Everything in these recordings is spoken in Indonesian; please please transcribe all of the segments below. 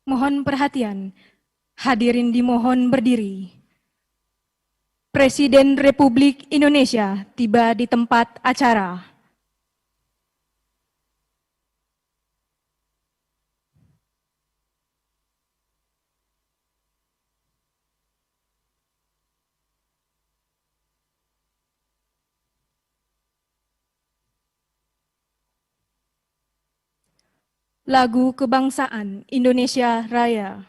Mohon perhatian, hadirin dimohon berdiri. Presiden Republik Indonesia tiba di tempat acara. Lagu Kebangsaan Indonesia Raya.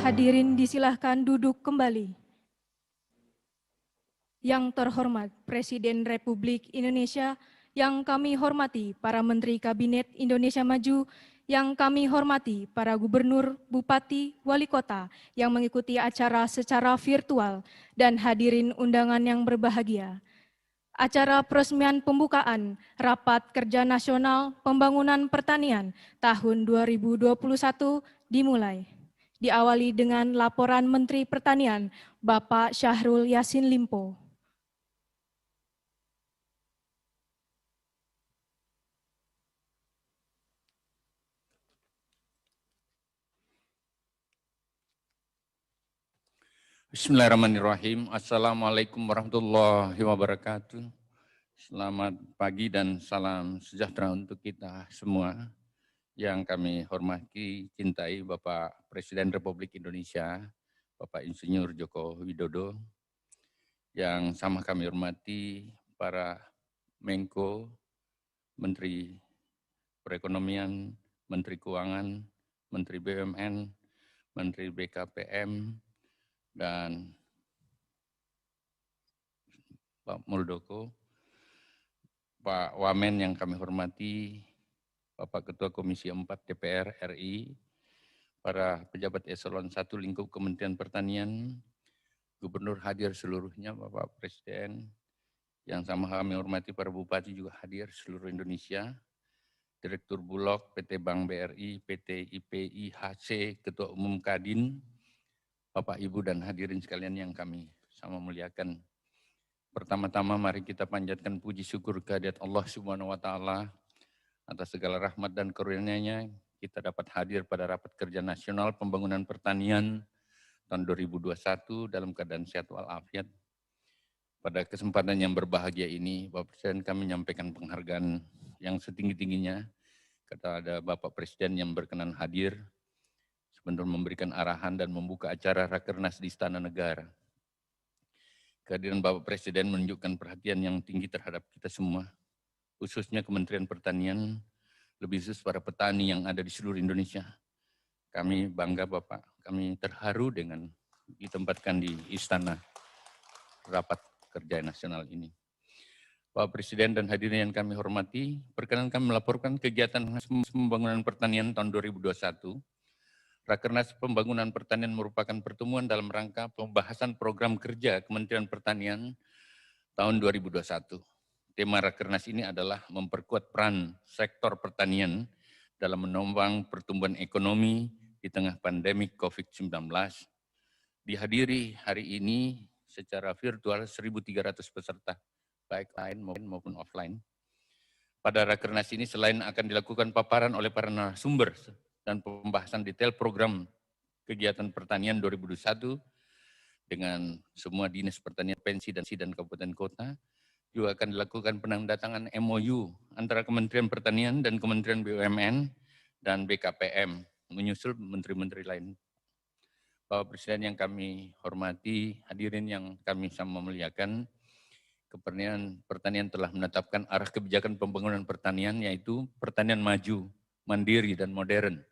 Hadirin disilahkan duduk kembali. Yang terhormat Presiden Republik Indonesia, yang kami hormati para Menteri Kabinet Indonesia Maju, yang kami hormati para Gubernur, Bupati, Wali Kota yang mengikuti acara secara virtual, dan hadirin undangan yang berbahagia. Acara peresmian pembukaan Rapat Kerja Nasional Pembangunan Pertanian tahun 2021 dimulai. Diawali dengan laporan Menteri Pertanian, Bapak Syahrul Yassin Limpo. Bismillahirrahmanirrahim. Assalamualaikum warahmatullahi wabarakatuh. Selamat pagi dan salam sejahtera untuk kita semua. Yang kami hormati, cintai Bapak Presiden Republik Indonesia, Bapak Insinyur Joko Widodo. Yang sama kami hormati para Menko, Menteri Perekonomian, Menteri Keuangan, Menteri BUMN, Menteri BKPM, dan Pak Muldoko, Pak Wamen yang kami hormati, Bapak Ketua Komisi 4 DPR RI, para pejabat eselon 1 lingkup Kementerian Pertanian, Gubernur hadir seluruhnya, Bapak Presiden, yang sama kami hormati para bupati juga hadir seluruh Indonesia, Direktur Bulog, PT Bank BRI, PT IPIHC, Ketua Umum Kadin, Bapak Ibu dan hadirin sekalian yang kami sama muliakan. Pertama-tama mari kita panjatkan puji syukur kehadirat Allah Subhanahu wa taala atas segala rahmat dan karunia-Nya kita dapat hadir pada Rapat Kerja Nasional Pembangunan Pertanian tahun 2021 dalam keadaan sehat walafiat. Pada kesempatan yang berbahagia ini, Bapak Presiden kami menyampaikan penghargaan yang setinggi-tingginya kepada Bapak Presiden yang berkenan hadir sebentar memberikan arahan dan membuka acara Rakernas di Istana Negara. Kehadiran Bapak Presiden menunjukkan perhatian yang tinggi terhadap kita semua, khususnya Kementerian Pertanian, lebih khusus para petani yang ada di seluruh Indonesia. Kami bangga Bapak, kami terharu dengan ditempatkan di Istana Rapat Kerja Nasional ini. Bapak Presiden dan hadirin yang kami hormati, perkenan kami melaporkan kegiatan pembangunan pertanian tahun 2021. Rakernas Pembangunan Pertanian merupakan pertemuan dalam rangka pembahasan program kerja Kementerian Pertanian tahun 2021. Tema Rakernas ini adalah memperkuat peran sektor pertanian dalam menopang pertumbuhan ekonomi di tengah pandemi COVID-19. Dihadiri hari ini secara virtual 1.300 peserta, baik online maupun offline. Pada Rakernas ini selain akan dilakukan paparan oleh para narasumber dan pembahasan detail program kegiatan pertanian 2021 dengan semua dinas pertanian provinsi dan kabupaten kota, juga akan dilakukan penandatangan MOU antara Kementerian Pertanian dan Kementerian BUMN dan BKPM, menyusul menteri-menteri lain. Bapak Presiden yang kami hormati, hadirin yang kami sama muliakan, Kementerian Pertanian telah menetapkan arah kebijakan pembangunan pertanian, yaitu pertanian maju, mandiri, dan modern.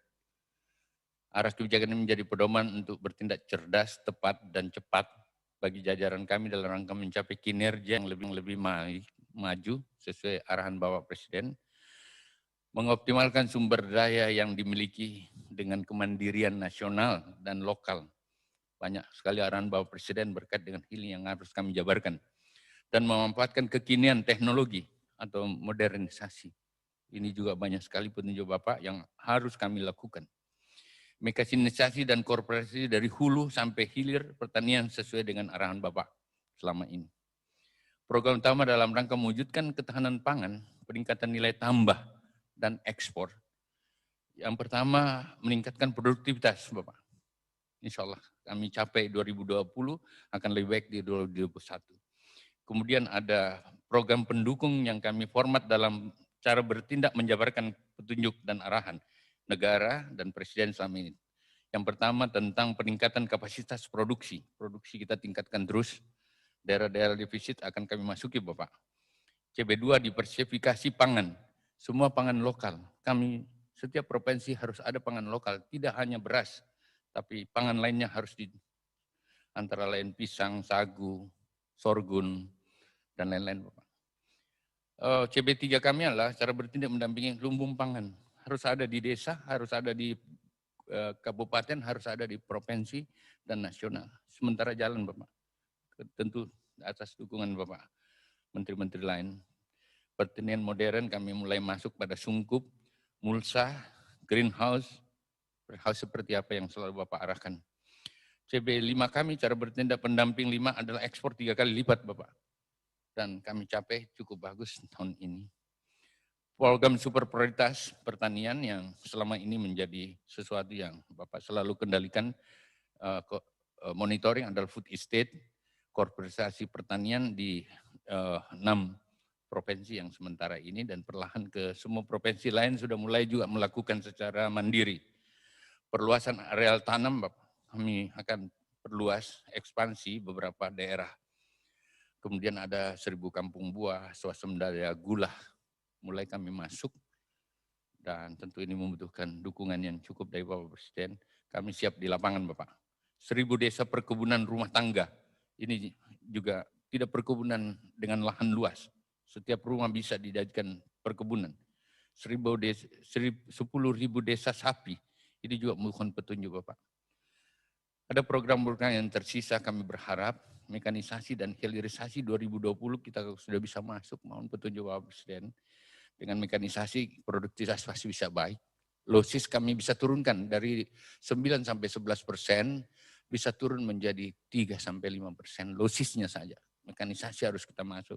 Arah kebijakan ini menjadi pedoman untuk bertindak cerdas, tepat, dan cepat bagi jajaran kami dalam rangka mencapai kinerja yang lebih maju sesuai arahan Bapak Presiden, mengoptimalkan sumber daya yang dimiliki dengan kemandirian nasional dan lokal. Banyak sekali arahan Bapak Presiden berkait dengan ini yang harus kami jabarkan, dan memanfaatkan kekinian teknologi atau modernisasi. Ini juga banyak sekali petunjuk Bapak yang harus kami lakukan. Mekanisasi dan korporasi dari hulu sampai hilir pertanian sesuai dengan arahan Bapak selama ini. Program utama dalam rangka mewujudkan ketahanan pangan, peningkatan nilai tambah, dan ekspor. Yang pertama, meningkatkan produktivitas, Bapak. Insya Allah kami capai 2020, akan lebih baik di 2021. Kemudian ada program pendukung yang kami format dalam cara bertindak menjabarkan petunjuk dan arahan negara dan Presiden selama ini. Yang pertama tentang peningkatan kapasitas produksi. Produksi kita tingkatkan terus, daerah-daerah defisit akan kami masuki Bapak. CB2 diversifikasi pangan, semua pangan lokal. Kami setiap provinsi harus ada pangan lokal, tidak hanya beras, tapi pangan lainnya harus antara lain pisang, sagu, sorghum, dan lain-lain Bapak. CB3 kami adalah cara bertindak mendampingi lumbung pangan. Harus ada di desa, harus ada di kabupaten, harus ada di provinsi dan nasional. Sementara jalan Bapak, tentu atas dukungan Bapak, menteri-menteri lain. Pertanian modern kami mulai masuk pada sungkup, mulsa, greenhouse, seperti apa yang selalu Bapak arahkan. CB5 kami cara bertindak pendamping 5 adalah ekspor 3 kali lipat Bapak. Dan kami capai cukup bagus tahun ini. Program super prioritas pertanian yang selama ini menjadi sesuatu yang Bapak selalu kendalikan, monitoring adalah food estate, korporasi pertanian di 6 provinsi yang sementara ini, dan perlahan ke semua provinsi lain sudah mulai juga melakukan secara mandiri. Perluasan areal tanam Bapak, kami akan perluas ekspansi beberapa daerah. Kemudian ada 1.000 kampung buah, swasembada gula, mulai kami masuk, dan tentu ini membutuhkan dukungan yang cukup dari Bapak Presiden. Kami siap di lapangan Bapak. 1.000 desa perkebunan rumah tangga, ini juga tidak perkebunan dengan lahan luas. Setiap rumah bisa dijadikan perkebunan. 10.000 desa sapi, ini juga membutuhkan petunjuk Bapak. Ada program-program yang tersisa, kami berharap mekanisasi dan hilirisasi 2020 kita sudah bisa masuk, mohon petunjuk Bapak Presiden. Dengan mekanisasi produktivitas pasti bisa baik. Losis kami bisa turunkan dari 9 sampai 11%, bisa turun menjadi 3 sampai 5%, losisnya saja. Mekanisasi harus kita masuk.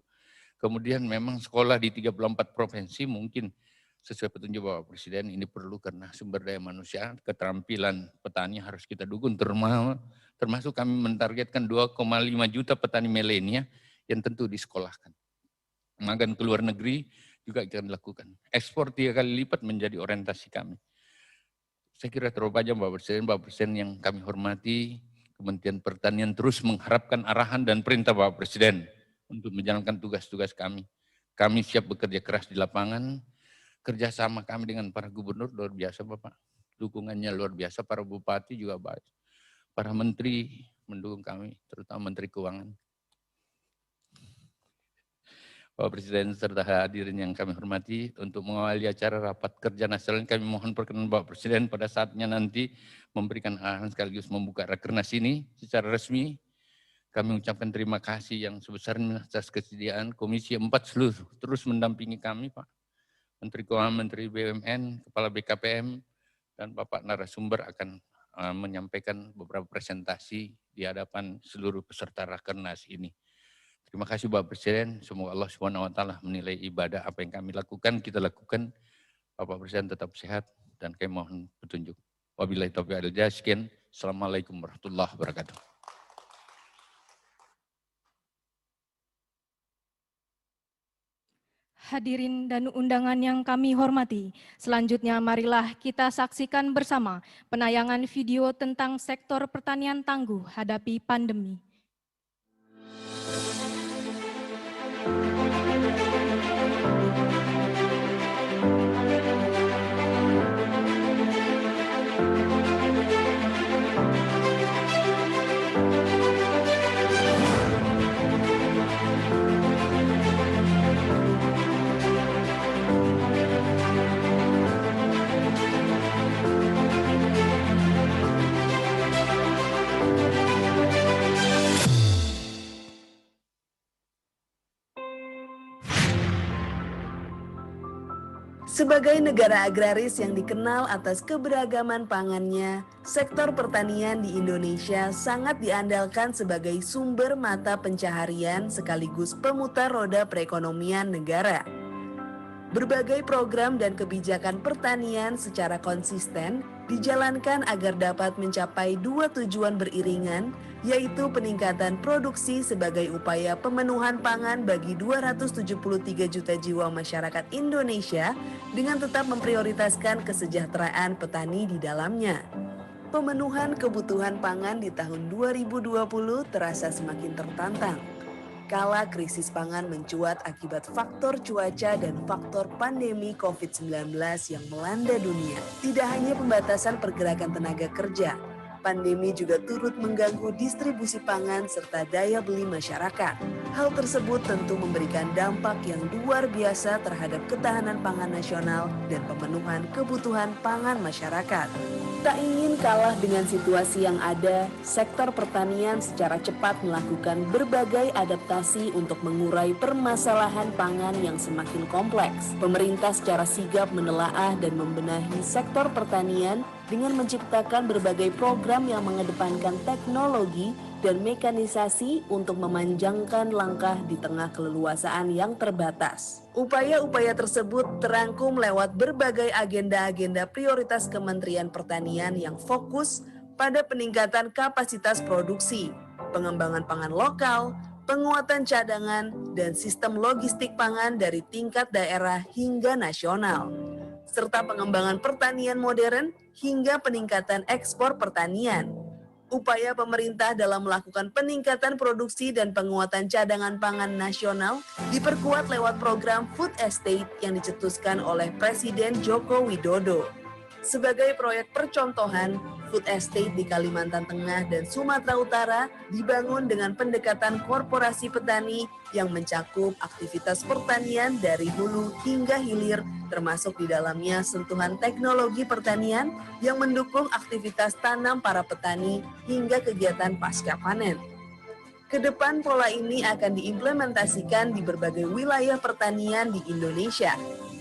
Kemudian memang sekolah di 34 provinsi mungkin sesuai petunjuk Bapak Presiden ini perlu, karena sumber daya manusia, keterampilan petani harus kita dukung, termasuk kami mentargetkan 2,5 juta petani milenial yang tentu disekolahkan. Magang ke luar negeri juga akan dilakukan. Ekspor 3 kali lipat menjadi orientasi kami. Saya kira terlalu panjang Bapak Presiden yang kami hormati, Kementerian Pertanian terus mengharapkan arahan dan perintah Bapak Presiden untuk menjalankan tugas-tugas kami. Kami siap bekerja keras di lapangan, kerjasama kami dengan para gubernur luar biasa Bapak. Dukungannya luar biasa, para bupati juga baik. Para menteri mendukung kami, terutama Menteri Keuangan. Bapak Presiden serta hadirin yang kami hormati, untuk mengawali acara rapat kerja nasional kami mohon perkenan Bapak Presiden pada saatnya nanti memberikan arahan sekaligus membuka rakernas ini secara resmi. Kami ucapkan terima kasih yang sebesarnya atas kesediaan Komisi 4 seluruh terus mendampingi kami, Pak. Menteri Keuangan, Menteri BUMN, Kepala BKPM, dan Bapak narasumber akan menyampaikan beberapa presentasi di hadapan seluruh peserta rakernas ini. Terima kasih Bapak Presiden, semoga Allah SWT menilai ibadah apa yang kami lakukan, kita lakukan. Bapak Presiden tetap sehat dan kami mohon petunjuk. Wabillahi taufiq wal hidayah. Sekian. Assalamualaikum warahmatullahi wabarakatuh. Hadirin dan undangan yang kami hormati, selanjutnya marilah kita saksikan bersama penayangan video tentang sektor pertanian tangguh hadapi pandemi. Sebagai negara agraris yang dikenal atas keberagaman pangannya, sektor pertanian di Indonesia sangat diandalkan sebagai sumber mata pencaharian sekaligus pemutar roda perekonomian negara. Berbagai program dan kebijakan pertanian secara konsisten dijalankan agar dapat mencapai dua tujuan beriringan, yaitu peningkatan produksi sebagai upaya pemenuhan pangan bagi 273 juta jiwa masyarakat Indonesia dengan tetap memprioritaskan kesejahteraan petani di dalamnya. Pemenuhan kebutuhan pangan di tahun 2020 terasa semakin tertantang. Kala krisis pangan mencuat akibat faktor cuaca dan faktor pandemi COVID-19 yang melanda dunia. Tidak hanya pembatasan pergerakan tenaga kerja, pandemi juga turut mengganggu distribusi pangan serta daya beli masyarakat. Hal tersebut tentu memberikan dampak yang luar biasa terhadap ketahanan pangan nasional dan pemenuhan kebutuhan pangan masyarakat. Tak ingin kalah dengan situasi yang ada, sektor pertanian secara cepat melakukan berbagai adaptasi untuk mengurai permasalahan pangan yang semakin kompleks. Pemerintah secara sigap menelaah dan membenahi sektor pertanian dengan menciptakan berbagai program yang mengedepankan teknologi dan mekanisasi untuk memanjangkan langkah di tengah keleluasaan yang terbatas. Upaya-upaya tersebut terangkum lewat berbagai agenda-agenda prioritas Kementerian Pertanian yang fokus pada peningkatan kapasitas produksi, pengembangan pangan lokal, penguatan cadangan, dan sistem logistik pangan dari tingkat daerah hingga nasional, serta pengembangan pertanian modern hingga peningkatan ekspor pertanian. Upaya pemerintah dalam melakukan peningkatan produksi dan penguatan cadangan pangan nasional diperkuat lewat program Food Estate yang dicetuskan oleh Presiden Joko Widodo. Sebagai proyek percontohan, Food Estate di Kalimantan Tengah dan Sumatera Utara dibangun dengan pendekatan korporasi petani yang mencakup aktivitas pertanian dari hulu hingga hilir, termasuk di dalamnya sentuhan teknologi pertanian yang mendukung aktivitas tanam para petani hingga kegiatan pasca panen. Kedepan pola ini akan diimplementasikan di berbagai wilayah pertanian di Indonesia.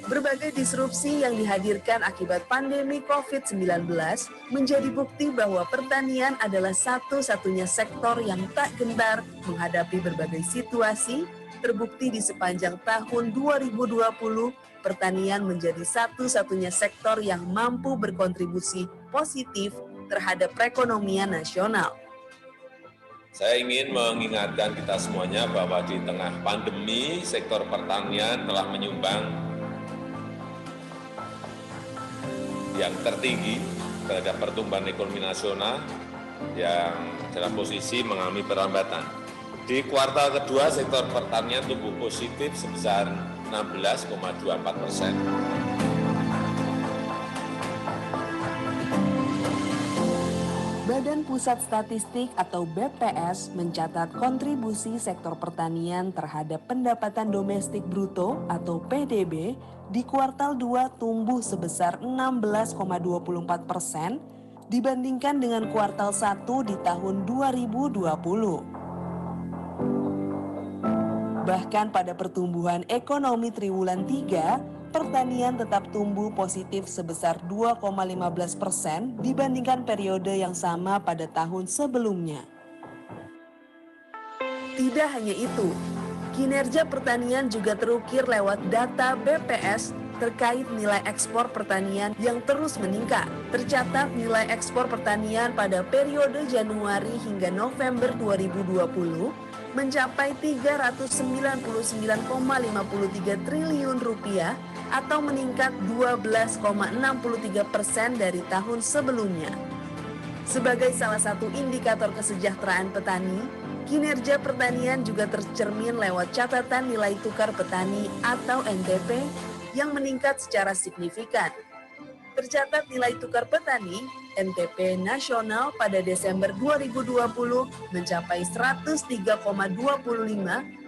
Berbagai disrupsi yang dihadirkan akibat pandemi COVID-19 menjadi bukti bahwa pertanian adalah satu-satunya sektor yang tak gentar menghadapi berbagai situasi. Terbukti di sepanjang tahun 2020, pertanian menjadi satu-satunya sektor yang mampu berkontribusi positif terhadap perekonomian nasional. Saya ingin mengingatkan kita semuanya bahwa di tengah pandemi, sektor pertanian telah menyumbang yang tertinggi terhadap pertumbuhan ekonomi nasional yang dalam posisi mengalami perlambatan. Di kuartal kedua, sektor pertanian tumbuh positif sebesar 16,24%. Badan Pusat Statistik atau BPS mencatat kontribusi sektor pertanian terhadap pendapatan domestik bruto atau PDB di kuartal 2 tumbuh sebesar 16,24% dibandingkan dengan kuartal 1 di tahun 2020. Bahkan pada pertumbuhan ekonomi triwulan 3, pertanian tetap tumbuh positif sebesar 2,15% dibandingkan periode yang sama pada tahun sebelumnya. Tidak hanya itu, kinerja pertanian juga terukir lewat data BPS terkait nilai ekspor pertanian yang terus meningkat. Tercatat nilai ekspor pertanian pada periode Januari hingga November 2020 mencapai 399,53 triliun rupiah atau meningkat 12,63% dari tahun sebelumnya. Sebagai salah satu indikator kesejahteraan petani, kinerja pertanian juga tercermin lewat catatan nilai tukar petani atau NTP yang meningkat secara signifikan. Tercatat nilai tukar petani NTP nasional pada Desember 2020 mencapai 103,25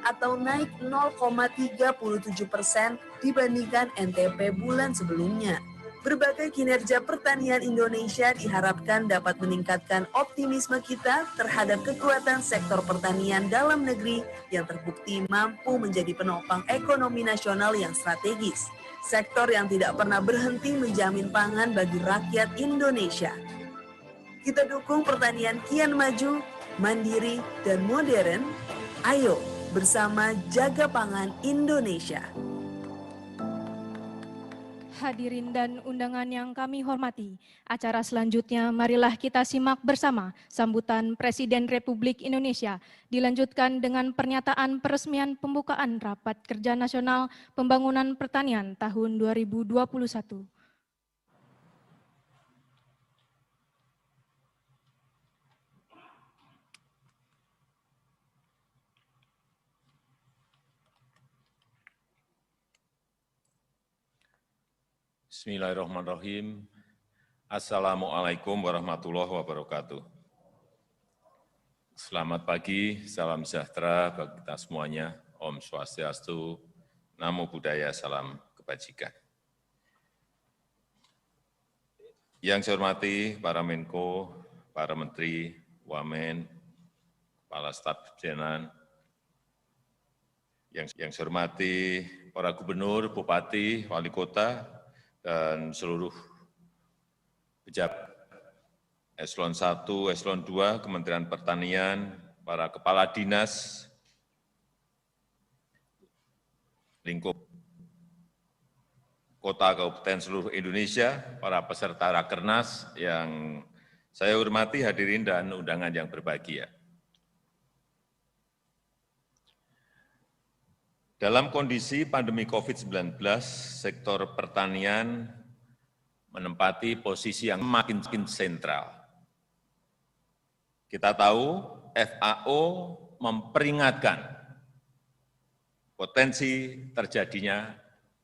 atau naik 0,37% dibandingkan NTP bulan sebelumnya. Berbagai kinerja pertanian Indonesia diharapkan dapat meningkatkan optimisme kita terhadap kekuatan sektor pertanian dalam negeri yang terbukti mampu menjadi penopang ekonomi nasional yang strategis. Sektor yang tidak pernah berhenti menjamin pangan bagi rakyat Indonesia. Kita dukung pertanian kian maju, mandiri, dan modern. Ayo bersama jaga pangan Indonesia. Hadirin dan undangan yang kami hormati, acara selanjutnya marilah kita simak bersama sambutan Presiden Republik Indonesia dilanjutkan dengan pernyataan peresmian pembukaan Rapat Kerja Nasional Pembangunan Pertanian tahun 2021. Bismillahirrahmanirrahim. Assalamualaikum warahmatullahi wabarakatuh. Selamat pagi, salam sejahtera bagi kita semuanya. Om Swastiastu, Namo Buddhaya, salam kebajikan. Yang saya hormati para Menko, para Menteri, Wamen, Kepala Staf Kepresidenan, yang saya hormati para Gubernur, Bupati, Wali Kota, dan seluruh pejabat Eselon 1, Eselon 2, Kementerian Pertanian, para Kepala Dinas, lingkup kota kabupaten seluruh Indonesia, para peserta Rakernas yang saya hormati, hadirin dan undangan yang berbahagia. Dalam kondisi pandemi COVID-19, sektor pertanian menempati posisi yang makin sentral. Kita tahu FAO memperingatkan potensi terjadinya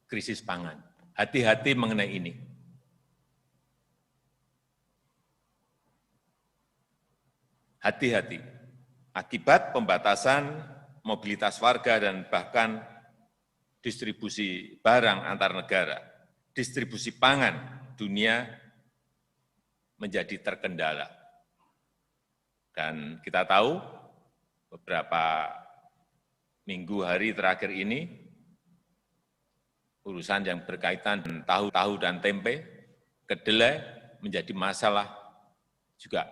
krisis pangan. Hati-hati mengenai ini. Hati-hati. Akibat pembatasan mobilitas warga dan bahkan distribusi barang antar negara, distribusi pangan dunia menjadi terkendala. Dan kita tahu beberapa minggu hari terakhir ini, urusan yang berkaitan dengan tahu dan tempe, kedelai menjadi masalah juga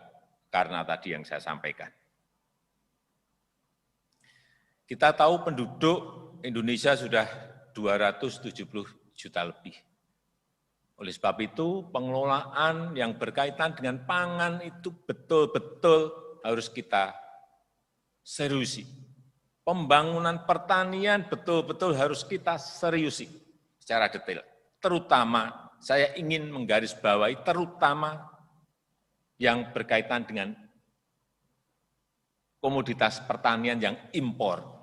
karena tadi yang saya sampaikan. Kita tahu penduduk Indonesia sudah 270 juta lebih. Oleh sebab itu, pengelolaan yang berkaitan dengan pangan itu betul-betul harus kita seriusi. Pembangunan pertanian betul-betul harus kita seriusi secara detail. Terutama, saya ingin menggarisbawahi terutama yang berkaitan dengan komoditas pertanian yang impor.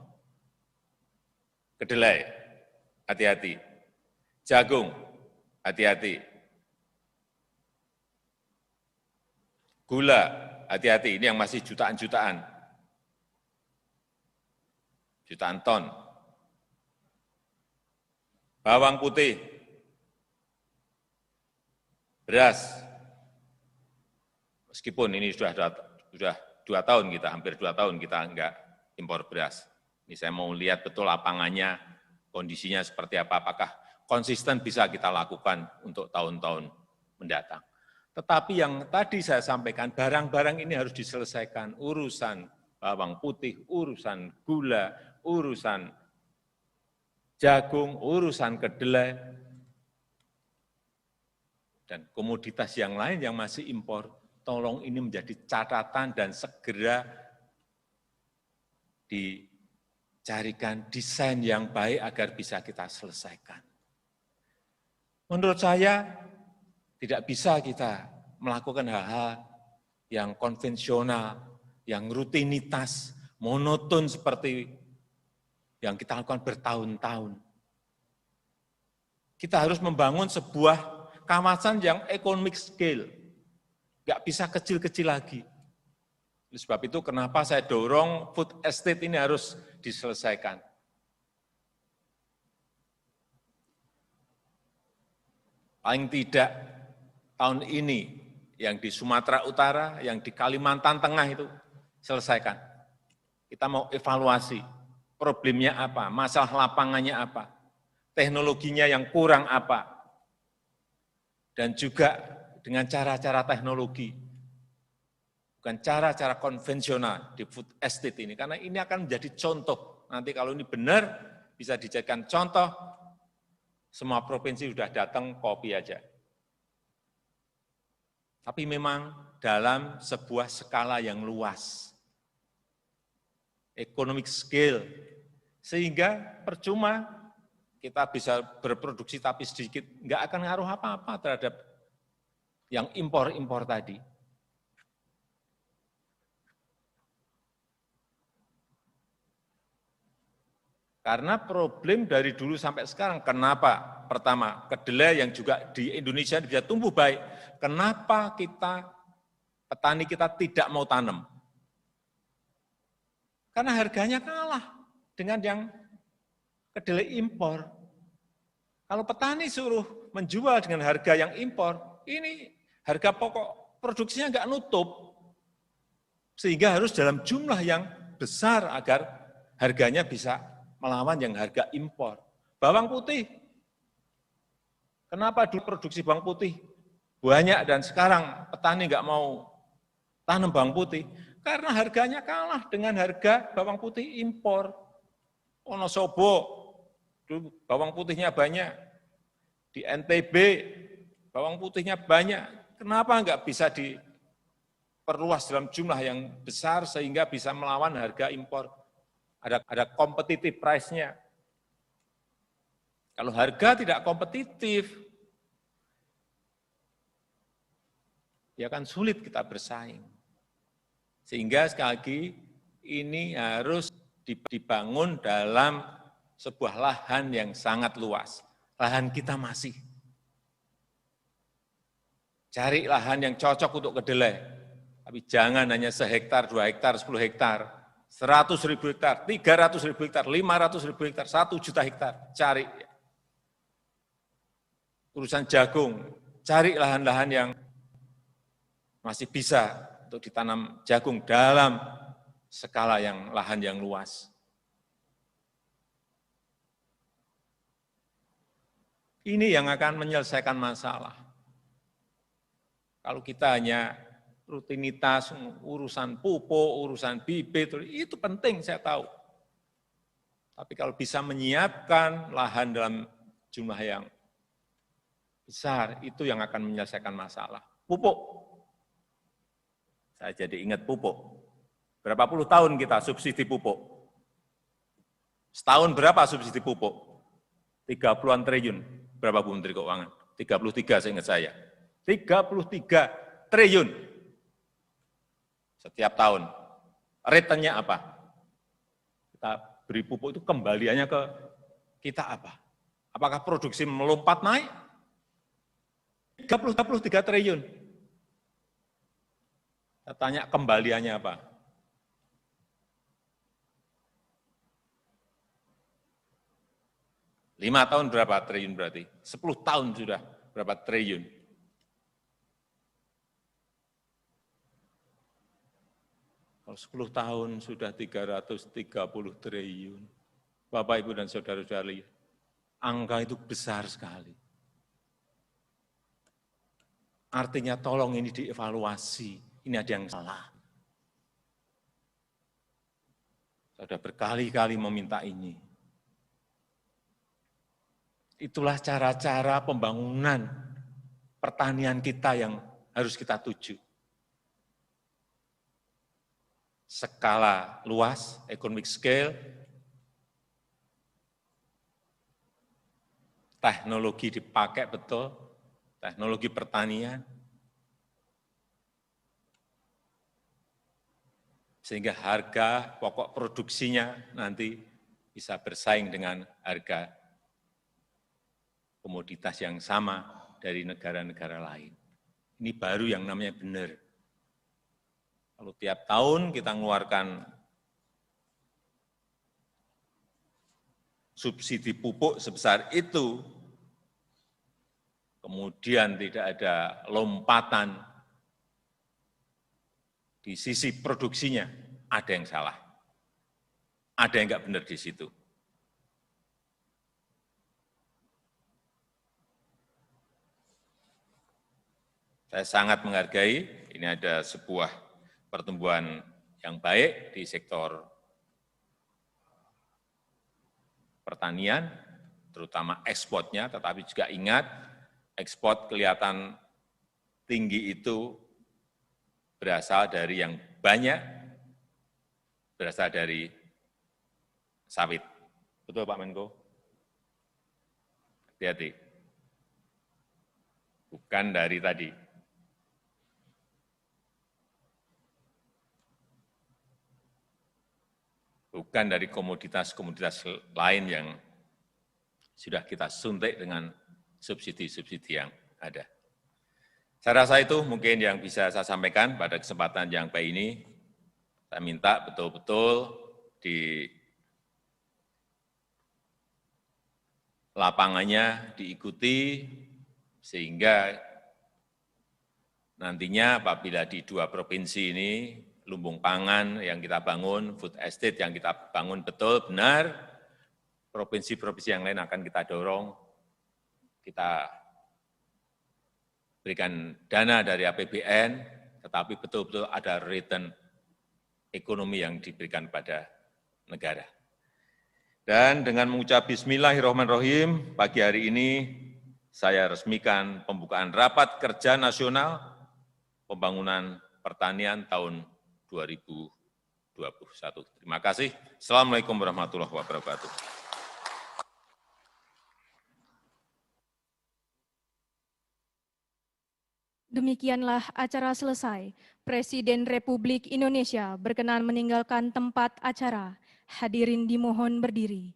Kedelai, hati-hati. Jagung, hati-hati. Gula, hati-hati, ini yang masih jutaan-jutaan. Jutaan ton. Bawang putih, beras, meskipun ini sudah 2 tahun kita, hampir 2 tahun kita enggak impor beras. Ini saya mau lihat betul lapangannya, kondisinya seperti apa, apakah konsisten bisa kita lakukan untuk tahun-tahun mendatang. Tetapi yang tadi saya sampaikan, barang-barang ini harus diselesaikan, urusan bawang putih, urusan gula, urusan jagung, urusan kedelai, dan komoditas yang lain yang masih impor, tolong ini menjadi catatan dan segera dicarikan desain yang baik agar bisa kita selesaikan. Menurut saya, tidak bisa kita melakukan hal-hal yang konvensional, yang rutinitas, monoton seperti yang kita lakukan bertahun-tahun. Kita harus membangun sebuah kawasan yang economic scale, nggak bisa kecil-kecil lagi. Oleh sebab itu kenapa saya dorong food estate ini harus diselesaikan. Paling tidak tahun ini yang di Sumatera Utara, yang di Kalimantan Tengah itu selesaikan. Kita mau evaluasi problemnya apa, masalah lapangannya apa, teknologinya yang kurang apa, dan juga dengan cara-cara teknologi, bukan cara-cara konvensional di food estate ini, karena ini akan menjadi contoh. Nanti kalau ini benar, bisa dijadikan contoh, semua provinsi sudah datang kopi aja. Tapi memang dalam sebuah skala yang luas, economic scale, sehingga percuma kita bisa berproduksi tapi sedikit, nggak akan ngaruh apa-apa terhadap yang impor-impor tadi. Karena problem dari dulu sampai sekarang, kenapa? Pertama, kedelai yang juga di Indonesia bisa tumbuh baik, kenapa petani kita tidak mau tanam? Karena harganya kalah dengan yang kedelai impor. Kalau petani suruh menjual dengan harga yang impor, ini harga pokok produksinya nggak nutup. Sehingga harus dalam jumlah yang besar agar harganya bisa melawan yang harga impor. Bawang putih, kenapa dulu produksi bawang putih banyak dan sekarang petani nggak mau tanam bawang putih? Karena harganya kalah dengan harga bawang putih impor. Wonosobo, dulu bawang putihnya banyak. Di NTB, bawang putihnya banyak. Kenapa nggak bisa diperluas dalam jumlah yang besar sehingga bisa melawan harga impor? Ada competitive price-nya. Kalau harga tidak kompetitif, ya kan sulit kita bersaing. Sehingga sekali lagi ini harus dibangun dalam sebuah lahan yang sangat luas. Lahan kita masih. Cari lahan yang cocok untuk kedelai. Tapi jangan hanya sehektar, 2 hektar, 10 hektar, 100.000 hektar, 300.000 hektar, 500.000 hektar, 1 juta hektar. Cari. Urusan jagung, cari lahan-lahan yang masih bisa untuk ditanam jagung dalam skala yang lahan yang luas. Ini yang akan menyelesaikan masalah. Kalau kita hanya rutinitas, urusan pupuk, urusan bibit, itu penting saya tahu. Tapi kalau bisa menyiapkan lahan dalam jumlah yang besar, itu yang akan menyelesaikan masalah. Pupuk. Saya jadi ingat pupuk. Berapa puluh tahun kita subsidi pupuk? Setahun berapa subsidi pupuk? 30-an triliun. Berapa Bu Menteri Keuangan? 33 seingat saya. 33 triliun setiap tahun. Returnnya apa? Kita beri pupuk itu kembaliannya ke kita apa? Apakah produksi melompat naik? 33 triliun. Saya tanya kembaliannya apa? Lima tahun berapa triliun berarti? 10 tahun sudah berapa triliun? Kalau 10 tahun sudah 330 triliun. Bapak, Ibu, dan saudara-saudari, angka itu besar sekali. Artinya tolong ini dievaluasi, ini ada yang salah. Saya sudah berkali-kali meminta ini. Itulah cara-cara pembangunan pertanian kita yang harus kita tuju. Skala luas, economic scale, teknologi dipakai betul, teknologi pertanian, sehingga harga pokok produksinya nanti bisa bersaing dengan harga komoditas yang sama dari negara-negara lain. Ini baru yang namanya benar. Kalau tiap tahun kita mengeluarkan subsidi pupuk sebesar itu, kemudian tidak ada lompatan di sisi produksinya, ada yang salah. Ada yang enggak benar di situ. Saya sangat menghargai, ini ada sebuah pertumbuhan yang baik di sektor pertanian, terutama ekspornya, tetapi juga ingat, ekspor kelihatan tinggi itu berasal dari yang banyak, berasal dari sawit. Betul Pak Menko? Hati-hati. Bukan dari tadi. Bukan dari komoditas-komoditas lain yang sudah kita suntik dengan subsidi-subsidi yang ada. Saya rasa itu mungkin yang bisa saya sampaikan pada kesempatan yang baik ini. Saya minta betul-betul di lapangannya diikuti, sehingga nantinya apabila di 2 provinsi ini, lumbung pangan yang kita bangun, food estate yang kita bangun betul, benar, provinsi-provinsi yang lain akan kita dorong, kita berikan dana dari APBN, tetapi betul-betul ada return ekonomi yang diberikan pada negara. Dan dengan mengucap Bismillahirrahmanirrahim, pagi hari ini saya resmikan pembukaan Rapat Kerja Nasional Pembangunan Pertanian tahun 2021. Terima kasih. Assalamualaikum warahmatullahi wabarakatuh. Demikianlah acara selesai. Presiden Republik Indonesia berkenan meninggalkan tempat acara. Hadirin dimohon berdiri.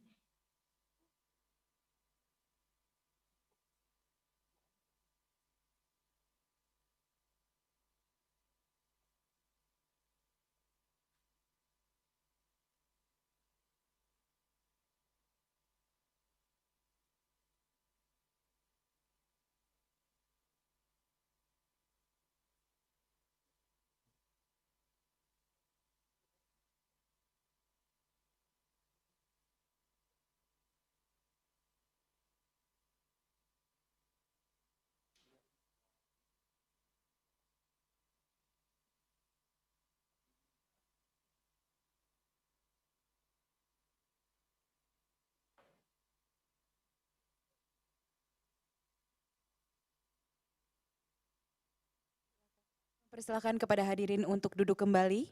Persilakan kepada hadirin untuk duduk kembali.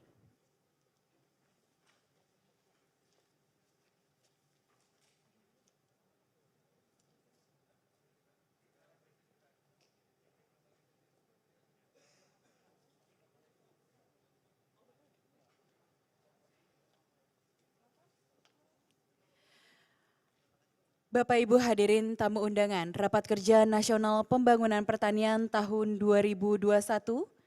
Bapak Ibu hadirin tamu undangan, Rapat Kerja Nasional Pembangunan Pertanian tahun 2021